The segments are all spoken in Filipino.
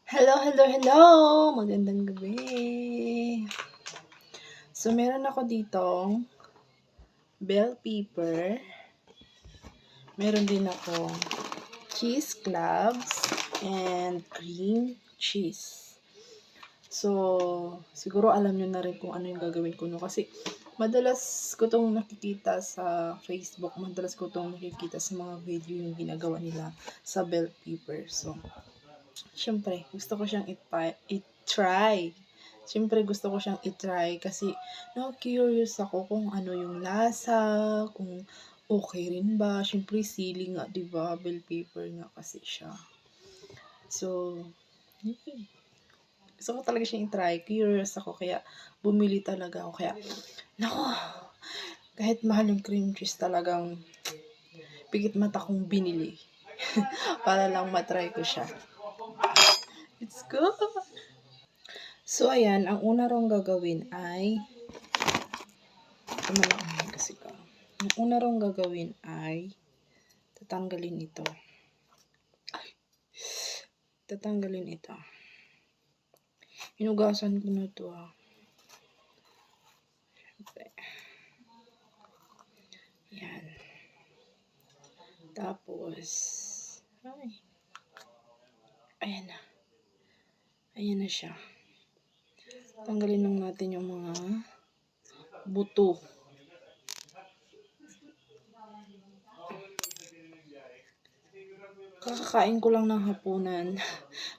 Hello, hello, hello! Magandang gabi. So, meron ako ditong bell pepper. Meron din ako cheese cloves and cream cheese. So, siguro alam nyo na rin kung ano yung gagawin ko, no? Kasi madalas ko itong nakikita sa Facebook, madalas ko itong nakikita sa mga video yung ginagawa nila sa bell pepper. So, syempre, gusto ko siyang i-try. Syempre, gusto ko siyang i-try kasi na-curious ako kung ano yung lasa, kung okay rin ba. Syempre, sili nga, diba? Bell pepper nga kasi siya. So, gusto ko talaga siyang i-try. Curious ako, kaya bumili talaga ako. Kaya, nako, kahit mahal yung cream cheese talagang pigit mata kong binili. Para lang matry ko siya. Let's go! So, ayan, ang una rong gagawin ay kasi ka. Ang una rong gagawin ay tatanggalin ito. Tatanggalin ito. Hinugasan ko na ito Siyempre. Yan. Tapos, ayan na. Ayan na siya. Tanggalin lang natin yung mga buto. Kakakain ko lang ng hapunan.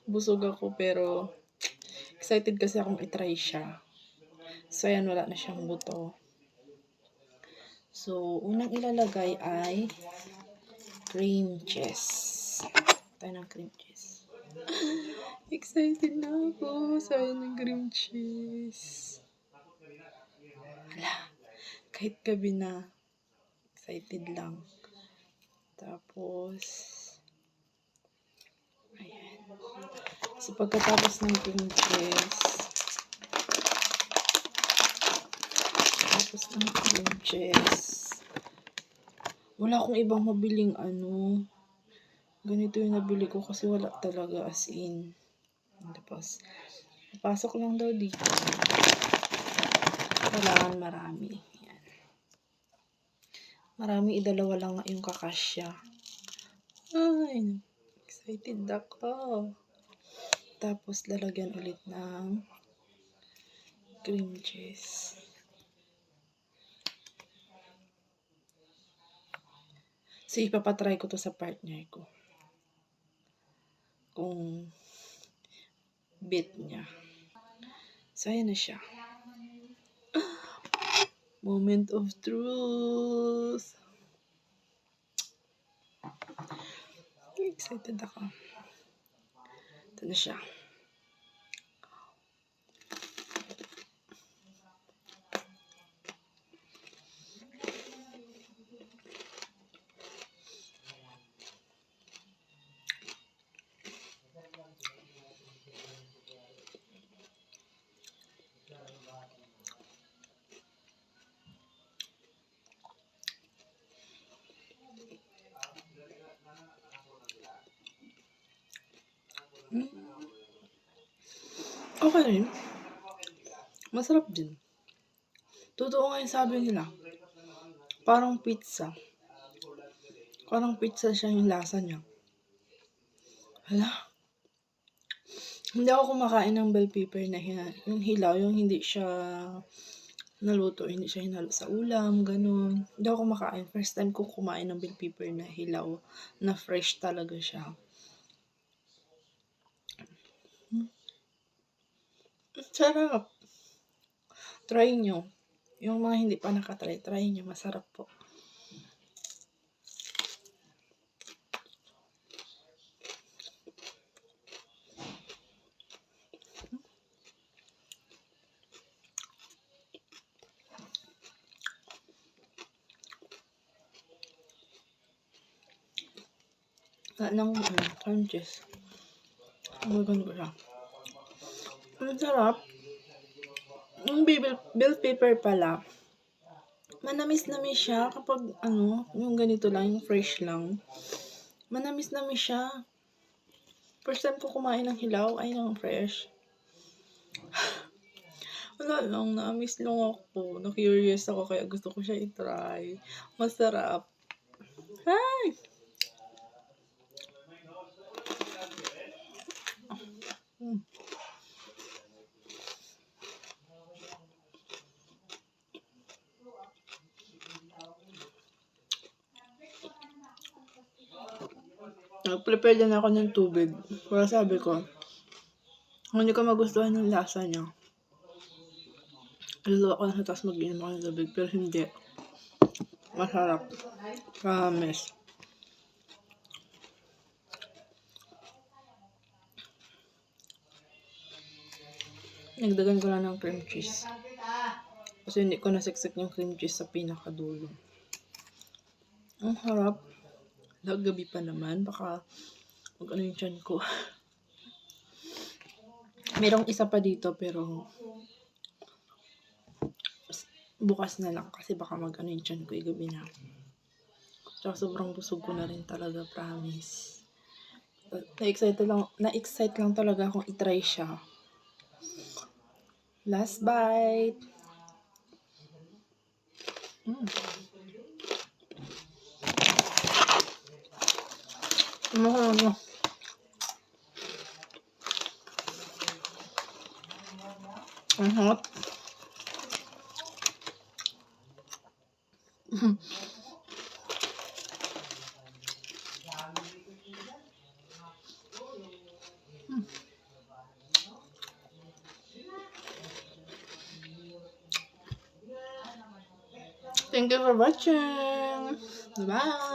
Busog ako pero excited kasi akong itry siya. So, ayan, wala na siyang buto. So, unang ilalagay ay cream cheese. Tayo ng cream cheese. Excited na ako sa ng cream cheese. Wala. Kahit gabi na. Excited lang. Tapos, ayan. So, pagkatapos ng cream cheese, wala akong ibang mabiling ganito yung nabili ko kasi wala talaga as in. Tapos, pasok lang daw dito. Kailangan marami. Yan. Marami, idalawa lang nga yung kakasya. Ay, excited ako. Tapos, lalagyan ulit ng cream cheese. So, ipapatry ko to sa partner ko. Kung bit niya. So, ayan na siya. Moment of truth. Excited ako. Ito na siya. Okay rin. Masarap din. Totoo nga yung sabi nila. Parang pizza. Parang pizza siya yung lasa niya. Hala. Hindi ako kumakain ng bell pepper na yung hilaw, yung hindi siya naluto, hindi siya hinalo sa ulam, ganun. Hindi ako kumakain. First time ko kumain ng bell pepper na hilaw, na fresh talaga siya. Sarap. Try nyo. Yung mga hindi pa nakatry, try nyo. Masarap po. Ng cream cheese. Maganda ko siya. Ang sarap. Yung bell pepper pala, manamis-namis siya kapag yung ganito lang, yung fresh lang. Manamis-namis siya. First time ko kumain ng hilaw ay ng fresh. Wala lang, na-amaze lang ako. Na-curious ako kaya gusto ko siya i-try. Masarap. Ay! Mm. Nag-prepare din ako ng tubig. Para sabi ko, kung hindi ko magustuhan yung lasa niya, luluwa ko na siya tapos mag-inom ako ng tubig. Pero hindi. Masarap. Promise. Nagdagan ko lang ng cream cheese. Kasi hindi ko nasiksik yung cream cheese sa pinakadulo. Ang harap. Gabi pa naman. Baka mag-ano yung tiyan ko. Merong isa pa dito pero bukas na lang kasi baka mag-ano yung tiyan ko gabi na. Tsaka sobrang busog ko na rin talaga, promise. Na-excite lang talaga akong itry siya. Last bite. Ano? Ang hot. Thank you for watching. Bye.